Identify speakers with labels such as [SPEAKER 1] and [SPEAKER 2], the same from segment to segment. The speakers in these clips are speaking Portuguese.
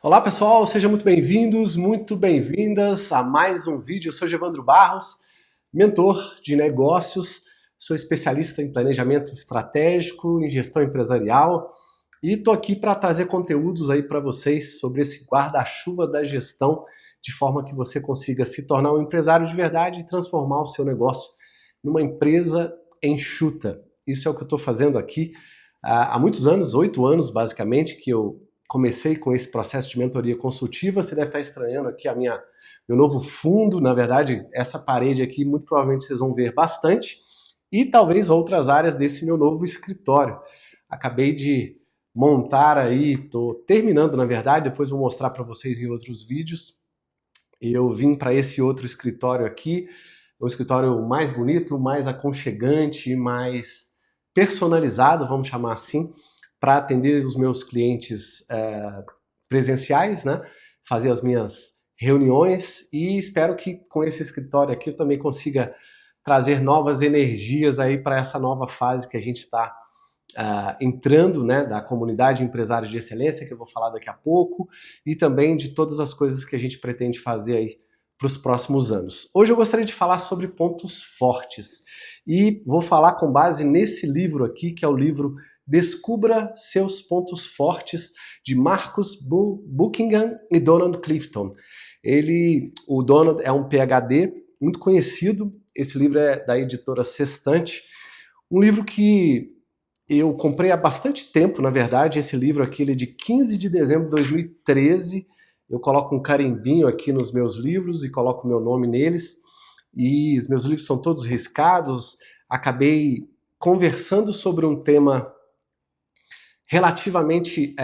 [SPEAKER 1] Olá pessoal, sejam muito bem-vindos, muito bem-vindas a mais um vídeo. Eu sou Gevandro Barros, mentor de negócios, sou especialista em planejamento estratégico, em gestão empresarial e estou aqui para trazer conteúdos aí para vocês sobre esse guarda-chuva da gestão, de forma que você consiga se tornar um empresário de verdade e transformar o seu negócio numa empresa enxuta. Isso é o que eu estou fazendo aqui há muitos anos, 8 anos basicamente, que eu comecei com esse processo de mentoria consultiva. Você deve estar estranhando aqui meu novo fundo. Na verdade, essa parede aqui, muito provavelmente vocês vão ver bastante, e talvez outras áreas desse meu novo escritório. Acabei de montar aí, estou terminando na verdade, depois vou mostrar para vocês em outros vídeos. Eu vim para esse outro escritório aqui, um escritório mais bonito, mais aconchegante, mais personalizado, vamos chamar assim, para atender os meus clientes presenciais, né? Fazer as minhas reuniões, e espero que com esse escritório aqui eu também consiga trazer novas energias aí para essa nova fase que a gente está entrando, né, da comunidade de empresários de excelência, que eu vou falar daqui a pouco, e também de todas as coisas que a gente pretende fazer aí para os próximos anos. Hoje eu gostaria de falar sobre pontos fortes, e vou falar com base nesse livro aqui, que é o livro Descubra Seus Pontos Fortes, de Marcus Buckingham e Donald Clifton. O Donald é um PhD muito conhecido. Esse livro é da editora Sextante, um livro que eu comprei há bastante tempo, na verdade. Esse livro aqui ele é de 15 de dezembro de 2013. Eu coloco um carimbinho aqui nos meus livros e coloco meu nome neles. E os meus livros são todos riscados. Acabei conversando sobre um tema relativamente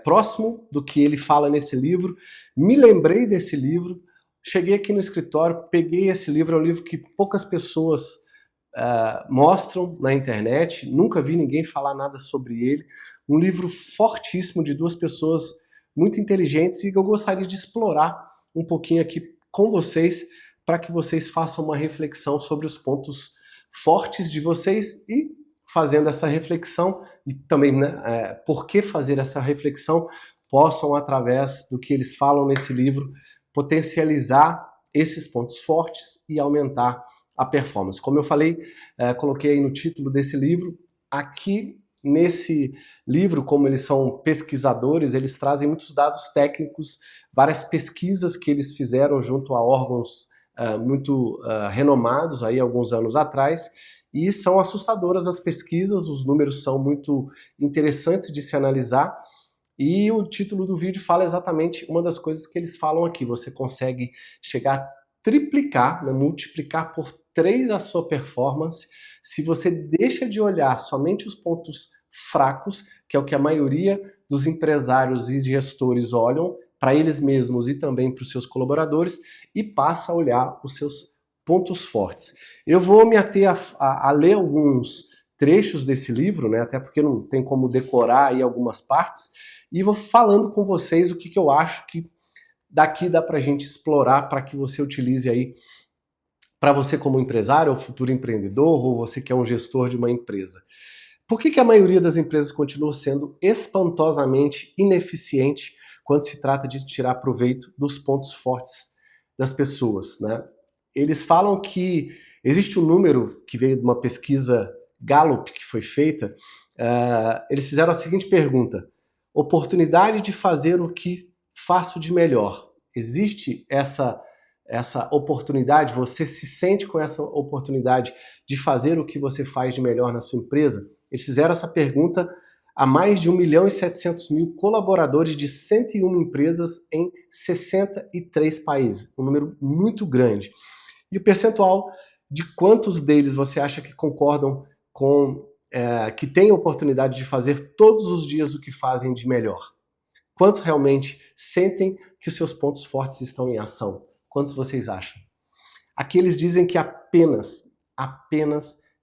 [SPEAKER 1] próximo do que ele fala nesse livro. Me lembrei desse livro, cheguei aqui no escritório, peguei esse livro. É um livro que poucas pessoas mostram na internet, nunca vi ninguém falar nada sobre ele. Um livro fortíssimo de duas pessoas muito inteligentes, e que eu gostaria de explorar um pouquinho aqui com vocês, para que vocês façam uma reflexão sobre os pontos fortes de vocês, e fazendo essa reflexão, e também por que fazer essa reflexão, possam, através do que eles falam nesse livro, potencializar esses pontos fortes e aumentar a performance. Como eu falei, coloquei aí no título desse livro. Aqui nesse livro, como eles são pesquisadores, eles trazem muitos dados técnicos, várias pesquisas que eles fizeram junto a órgãos muito renomados aí alguns anos atrás, e são assustadoras as pesquisas. Os números são muito interessantes de se analisar, e o título do vídeo fala exatamente uma das coisas que eles falam aqui. Você consegue chegar a triplicar, né, multiplicar por 3 a sua performance se você deixa de olhar somente os pontos fracos, que é o que a maioria dos empresários e gestores olham para eles mesmos e também para os seus colaboradores, e passa a olhar os seus pontos fortes. Eu vou me ater a ler alguns trechos desse livro, né, até porque não tem como decorar aí algumas partes, e vou falando com vocês o que eu acho que daqui dá para a gente explorar, para que você utilize aí, para você como empresário, ou futuro empreendedor, ou você que é um gestor de uma empresa. Por que a maioria das empresas continua sendo espantosamente ineficiente quando se trata de tirar proveito dos pontos fortes das pessoas, né? Eles falam que existe um número que veio de uma pesquisa Gallup que foi feita. Eles fizeram a seguinte pergunta: oportunidade de fazer o que faço de melhor. Existe essa oportunidade? Você se sente com essa oportunidade de fazer o que você faz de melhor na sua empresa? Eles fizeram essa pergunta a mais de 1.700.000 colaboradores de 101 empresas em 63 países, um número muito grande. E o percentual de quantos deles você acha que concordam com que têm a oportunidade de fazer todos os dias o que fazem de melhor? Quantos realmente sentem que os seus pontos fortes estão em ação? Quantos vocês acham? Aqui eles dizem que apenas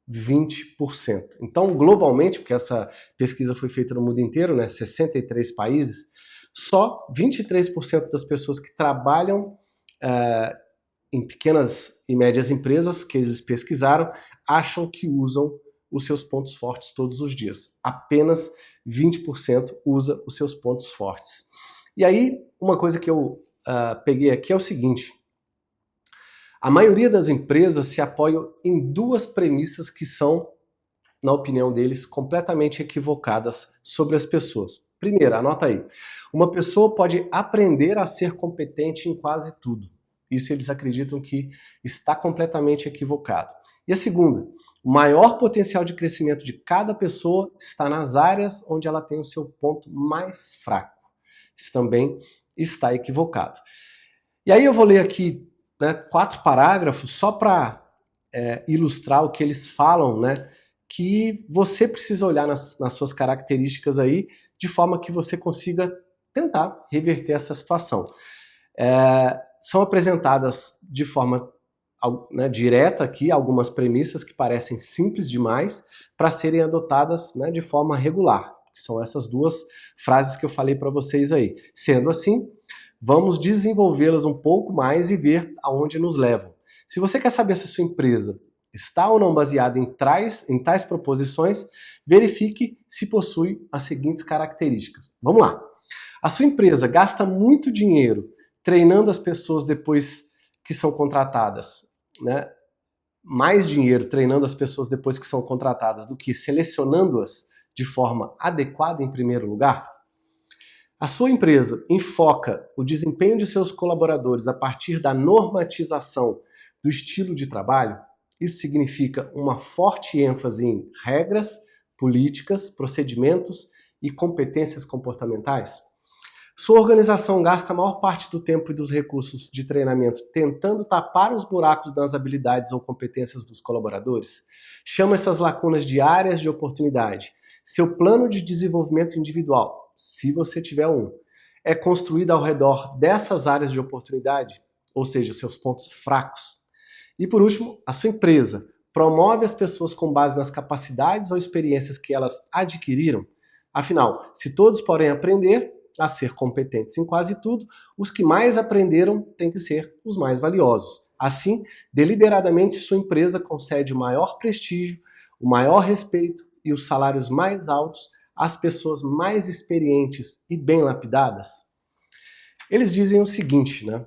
[SPEAKER 1] 20%. Então, globalmente, porque essa pesquisa foi feita no mundo inteiro, né, 63 países, só 23% das pessoas que trabalham em pequenas e médias empresas que eles pesquisaram acham que usam os seus pontos fortes todos os dias. Apenas 20% usa os seus pontos fortes. E aí, uma coisa que eu peguei aqui é o seguinte: a maioria das empresas se apoiam em duas premissas que são, na opinião deles, completamente equivocadas sobre as pessoas. Primeiro, anota aí, uma pessoa pode aprender a ser competente em quase tudo. Isso eles acreditam que está completamente equivocado. E a segunda, o maior potencial de crescimento de cada pessoa está nas áreas onde ela tem o seu ponto mais fraco. Isso também está equivocado. E aí eu vou ler aqui, né, 4 parágrafos só para ilustrar o que eles falam, né, que você precisa olhar nas suas características aí, de forma que você consiga tentar reverter essa situação. São apresentadas de forma, né, direta aqui algumas premissas que parecem simples demais para serem adotadas, né, de forma regular. São essas duas frases que eu falei para vocês aí. Sendo assim, vamos desenvolvê-las um pouco mais e ver aonde nos levam. Se você quer saber se a sua empresa está ou não baseada em tais proposições, verifique se possui as seguintes características. Vamos lá. A sua empresa gasta muito dinheiro treinando as pessoas depois que são contratadas, né? Mais dinheiro treinando as pessoas depois que são contratadas do que selecionando-as de forma adequada em primeiro lugar? A sua empresa enfoca o desempenho de seus colaboradores a partir da normatização do estilo de trabalho? Isso significa uma forte ênfase em regras, políticas, procedimentos e competências comportamentais? Sua organização gasta a maior parte do tempo e dos recursos de treinamento tentando tapar os buracos nas habilidades ou competências dos colaboradores? Chama essas lacunas de áreas de oportunidade. Seu plano de desenvolvimento individual, se você tiver um, é construído ao redor dessas áreas de oportunidade, ou seja, seus pontos fracos. E por último, a sua empresa promove as pessoas com base nas capacidades ou experiências que elas adquiriram? Afinal, se todos podem aprender a ser competentes em quase tudo, os que mais aprenderam têm que ser os mais valiosos. Assim, deliberadamente, sua empresa concede o maior prestígio, o maior respeito e os salários mais altos às pessoas mais experientes e bem lapidadas? Eles dizem o seguinte, né?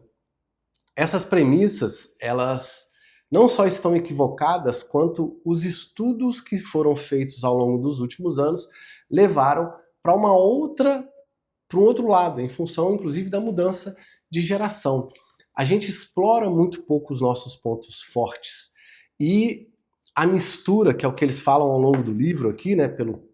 [SPEAKER 1] Essas premissas, elas não só estão equivocadas, quanto os estudos que foram feitos ao longo dos últimos anos levaram para um outro lado, em função, inclusive, da mudança de geração. A gente explora muito pouco os nossos pontos fortes. E a mistura, que é o que eles falam ao longo do livro aqui, né, pelo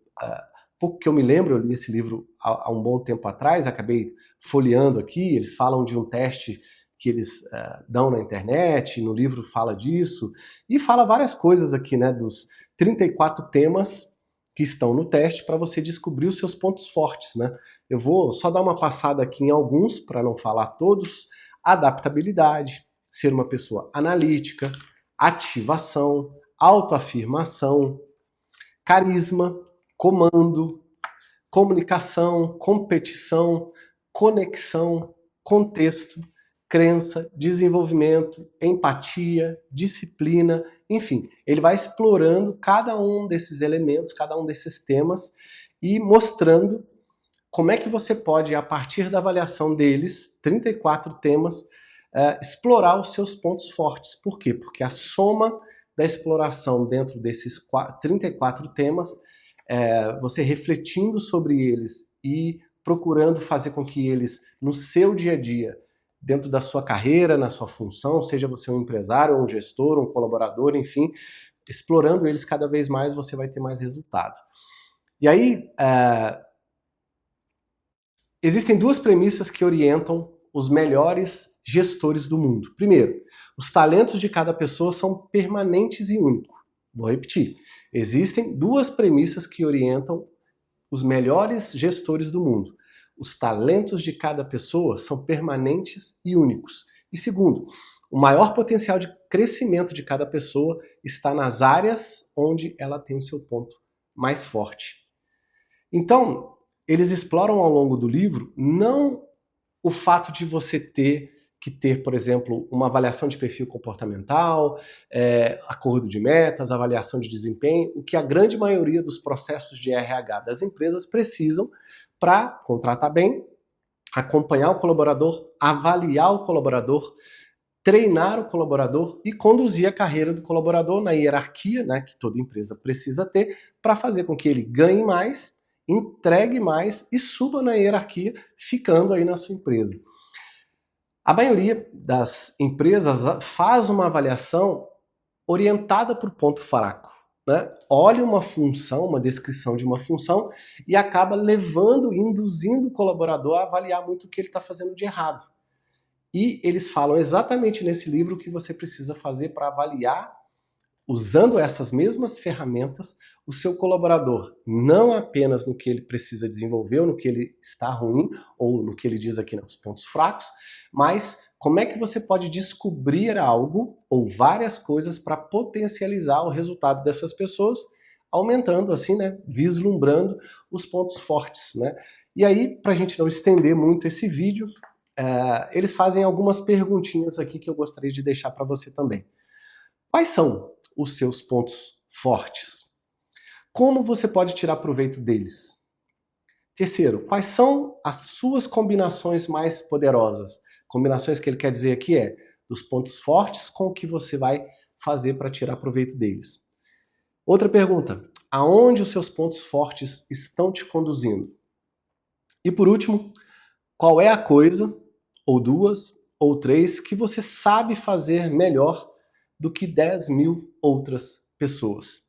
[SPEAKER 1] pouco que eu me lembro, eu li esse livro há um bom tempo atrás, acabei folheando aqui, eles falam de um teste que eles dão na internet, no livro fala disso, e fala várias coisas aqui, né, dos 34 temas que estão no teste para você descobrir os seus pontos fortes, né? Eu vou só dar uma passada aqui em alguns, para não falar todos. Adaptabilidade, ser uma pessoa analítica, ativação, autoafirmação, carisma, comando, comunicação, competição, conexão, contexto, crença, desenvolvimento, empatia, disciplina, enfim, ele vai explorando cada um desses elementos, cada um desses temas e mostrando como é que você pode, a partir da avaliação deles, 34 temas, explorar os seus pontos fortes. Por quê? Porque a soma da exploração dentro desses 34 temas, você refletindo sobre eles e procurando fazer com que eles, no seu dia a dia, dentro da sua carreira, na sua função, seja você um empresário, um gestor, um colaborador, enfim, explorando eles cada vez mais, você vai ter mais resultado. E aí, existem duas premissas que orientam os melhores gestores do mundo. Primeiro, os talentos de cada pessoa são permanentes e únicos. Vou repetir. Existem duas premissas que orientam os melhores gestores do mundo. Os talentos de cada pessoa são permanentes e únicos. E segundo, o maior potencial de crescimento de cada pessoa está nas áreas onde ela tem o seu ponto mais forte. Então, eles exploram ao longo do livro não o fato de você ter que ter, por exemplo, uma avaliação de perfil comportamental, acordo de metas, avaliação de desempenho, o que a grande maioria dos processos de RH das empresas precisam para contratar bem, acompanhar o colaborador, avaliar o colaborador, treinar o colaborador e conduzir a carreira do colaborador na hierarquia, né, que toda empresa precisa ter, para fazer com que ele ganhe mais, entregue mais e suba na hierarquia, ficando aí na sua empresa. A maioria das empresas faz uma avaliação orientada por ponto fraco, né? Olha uma função, uma descrição de uma função e acaba levando, induzindo o colaborador a avaliar muito o que ele está fazendo de errado. E eles falam exatamente nesse livro o que você precisa fazer para avaliar, usando essas mesmas ferramentas, o seu colaborador, não apenas no que ele precisa desenvolver, ou no que ele está ruim, ou no que ele diz aqui nos pontos fracos, mas como é que você pode descobrir algo ou várias coisas para potencializar o resultado dessas pessoas, aumentando assim, né, vislumbrando os pontos fortes, né? E aí, para a gente não estender muito esse vídeo, eles fazem algumas perguntinhas aqui que eu gostaria de deixar para você também. Quais são os seus pontos fortes? Como você pode tirar proveito deles? Terceiro, quais são as suas combinações mais poderosas? Combinações que ele quer dizer aqui é dos pontos fortes com o que você vai fazer para tirar proveito deles. Outra pergunta, aonde os seus pontos fortes estão te conduzindo? E por último, qual é a coisa, ou duas, ou três, que você sabe fazer melhor do que 10.000 outras pessoas?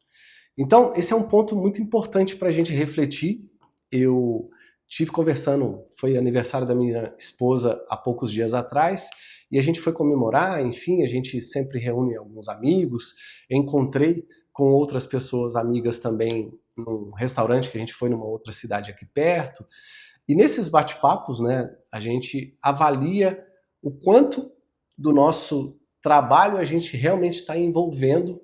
[SPEAKER 1] Então, esse é um ponto muito importante para a gente refletir. Eu tive conversando, foi aniversário da minha esposa há poucos dias atrás, e a gente foi comemorar, enfim, a gente sempre reúne alguns amigos, encontrei com outras pessoas amigas também num restaurante que a gente foi numa outra cidade aqui perto, e nesses bate-papos, né, a gente avalia o quanto do nosso trabalho a gente realmente está envolvendo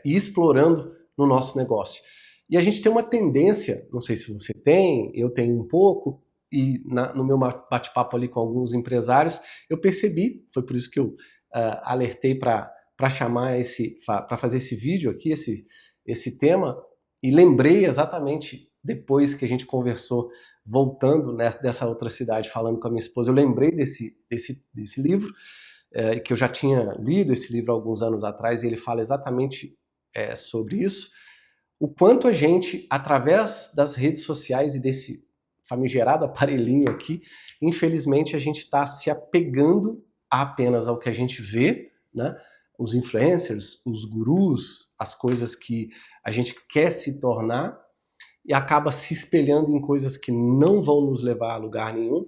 [SPEAKER 1] e explorando no nosso negócio. E a gente tem uma tendência, não sei se você tem, eu tenho um pouco, e no meu bate-papo ali com alguns empresários, eu percebi, foi por isso que eu alertei para para fazer esse vídeo aqui, esse tema, e lembrei exatamente depois que a gente conversou, voltando dessa outra cidade, falando com a minha esposa, eu lembrei desse livro, que eu já tinha lido esse livro há alguns anos atrás, e ele fala exatamente sobre isso, o quanto a gente, através das redes sociais e desse famigerado aparelhinho aqui, infelizmente a gente está se apegando apenas ao que a gente vê, né? Os influencers, os gurus, as coisas que a gente quer se tornar, e acaba se espelhando em coisas que não vão nos levar a lugar nenhum,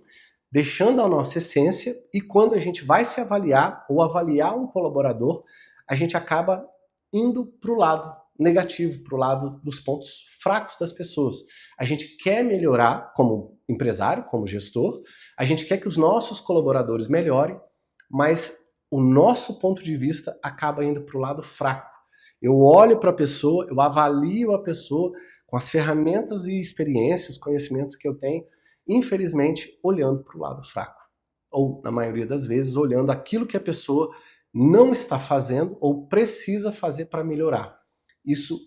[SPEAKER 1] deixando a nossa essência, e quando a gente vai se avaliar ou avaliar um colaborador, a gente acaba indo para o lado negativo, para o lado dos pontos fracos das pessoas. A gente quer melhorar como empresário, como gestor, a gente quer que os nossos colaboradores melhorem, mas o nosso ponto de vista acaba indo para o lado fraco. Eu olho para a pessoa, eu avalio a pessoa com as ferramentas e experiências, conhecimentos que eu tenho, infelizmente, olhando para o lado fraco. Ou, na maioria das vezes, olhando aquilo que a pessoa não está fazendo ou precisa fazer para melhorar. Isso,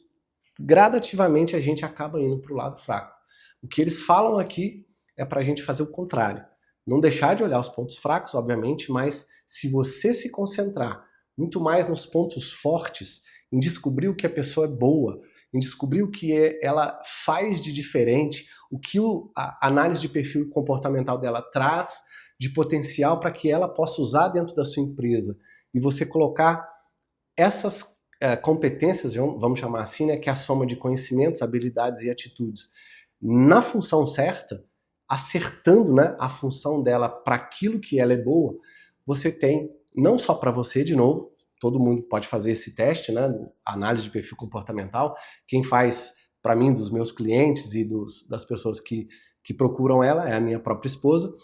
[SPEAKER 1] gradativamente, a gente acaba indo para o lado fraco. O que eles falam aqui é para a gente fazer o contrário. Não deixar de olhar os pontos fracos, obviamente, mas se você se concentrar muito mais nos pontos fortes, em descobrir o que a pessoa é boa, em descobrir o que ela faz de diferente, o que a análise de perfil comportamental dela traz de potencial para que ela possa usar dentro da sua empresa, e você colocar essas competências, vamos chamar assim, né, que é a soma de conhecimentos, habilidades e atitudes, na função certa, acertando, né, a função dela para aquilo que ela é boa, você tem, não só para você, de novo, todo mundo pode fazer esse teste, né, análise de perfil comportamental, quem faz, para mim, dos meus clientes e das pessoas que procuram ela, é a minha própria esposa.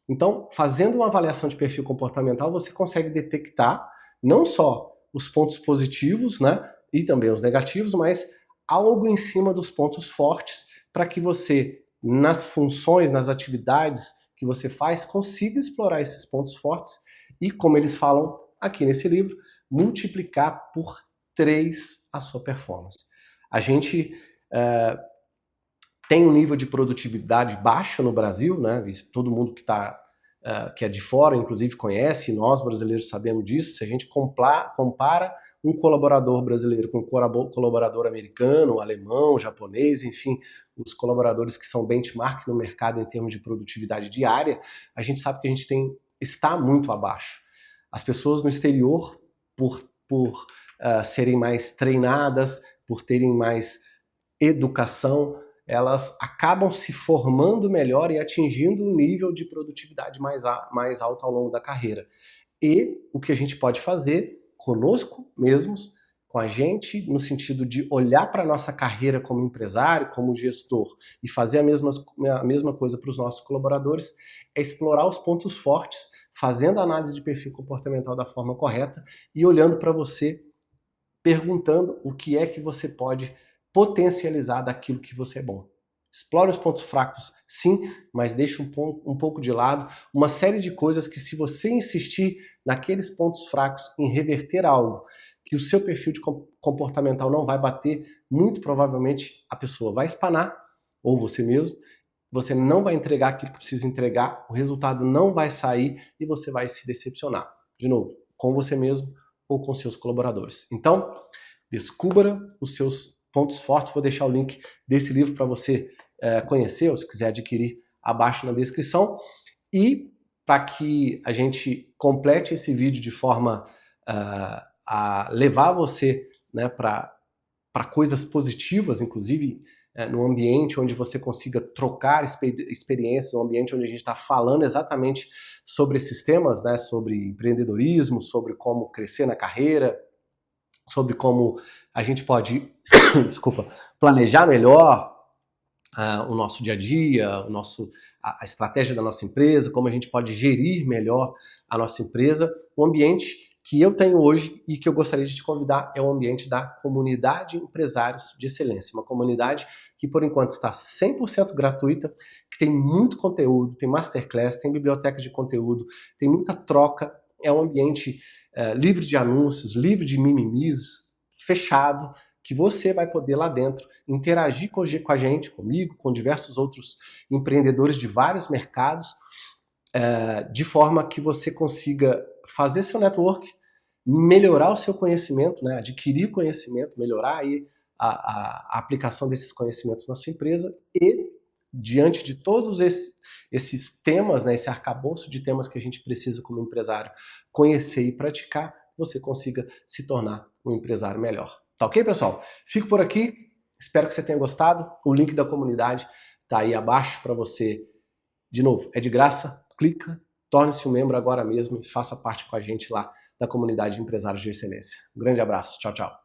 [SPEAKER 1] Então, fazendo uma avaliação de perfil comportamental, você consegue detectar não só os pontos positivos, né, e também os negativos, mas algo em cima dos pontos fortes, para que você, nas funções, nas atividades que você faz, consiga explorar esses pontos fortes e, como eles falam aqui nesse livro, multiplicar por 3 a sua performance. A gente tem um nível de produtividade baixo no Brasil, né? Isso, todo mundo que é de fora, inclusive, conhece, e nós brasileiros sabemos disso. Se a gente compara um colaborador brasileiro com um colaborador americano, alemão, japonês, enfim, os colaboradores que são benchmark no mercado em termos de produtividade diária, a gente sabe que a gente está muito abaixo. As pessoas no exterior, por serem mais treinadas, por terem mais educação, elas acabam se formando melhor e atingindo um nível de produtividade mais alto ao longo da carreira. E o que a gente pode fazer conosco mesmos, com a gente, no sentido de olhar para a nossa carreira como empresário, como gestor, e fazer a mesma coisa para os nossos colaboradores, é explorar os pontos fortes, fazendo a análise de perfil comportamental da forma correta e olhando para você, perguntando o que é que você pode potencializar daquilo que você é bom. Explore os pontos fracos, sim, mas deixe um pouco de lado uma série de coisas que, se você insistir naqueles pontos fracos em reverter algo que o seu perfil de comportamental não vai bater, muito provavelmente a pessoa vai espanar, ou você mesmo, você não vai entregar aquilo que precisa entregar, o resultado não vai sair e você vai se decepcionar. De novo, com você mesmo ou com seus colaboradores. Então, descubra os seus pontos fortes. Vou deixar o link desse livro para você conhecer, ou se quiser adquirir, abaixo na descrição. E para que a gente complete esse vídeo de forma a levar você, né, para coisas positivas, inclusive num ambiente onde você consiga trocar experiências, um ambiente onde a gente está falando exatamente sobre esses temas, né, sobre empreendedorismo, sobre como crescer na carreira, sobre como a gente pode planejar melhor o nosso dia a dia, a estratégia da nossa empresa, como a gente pode gerir melhor a nossa empresa. O ambiente que eu tenho hoje e que eu gostaria de te convidar é o ambiente da Comunidade Empresários de Excelência, uma comunidade que por enquanto está 100% gratuita, que tem muito conteúdo, tem masterclass, tem biblioteca de conteúdo, tem muita troca, é um ambiente livre de anúncios, livre de mimimis, fechado, que você vai poder lá dentro interagir com a gente, comigo, com diversos outros empreendedores de vários mercados, de forma que você consiga fazer seu network, melhorar o seu conhecimento, né, adquirir conhecimento, melhorar aí a aplicação desses conhecimentos na sua empresa e, diante de todos esses temas, né, esse arcabouço de temas que a gente precisa como empresário conhecer e praticar, você consiga se tornar um empresário melhor. Tá ok, pessoal? Fico por aqui, espero que você tenha gostado. O link da comunidade tá aí abaixo para você. De novo, é de graça, clica, torne-se um membro agora mesmo e faça parte com a gente lá da Comunidade de Empresários de Excelência. Um grande abraço, tchau, tchau.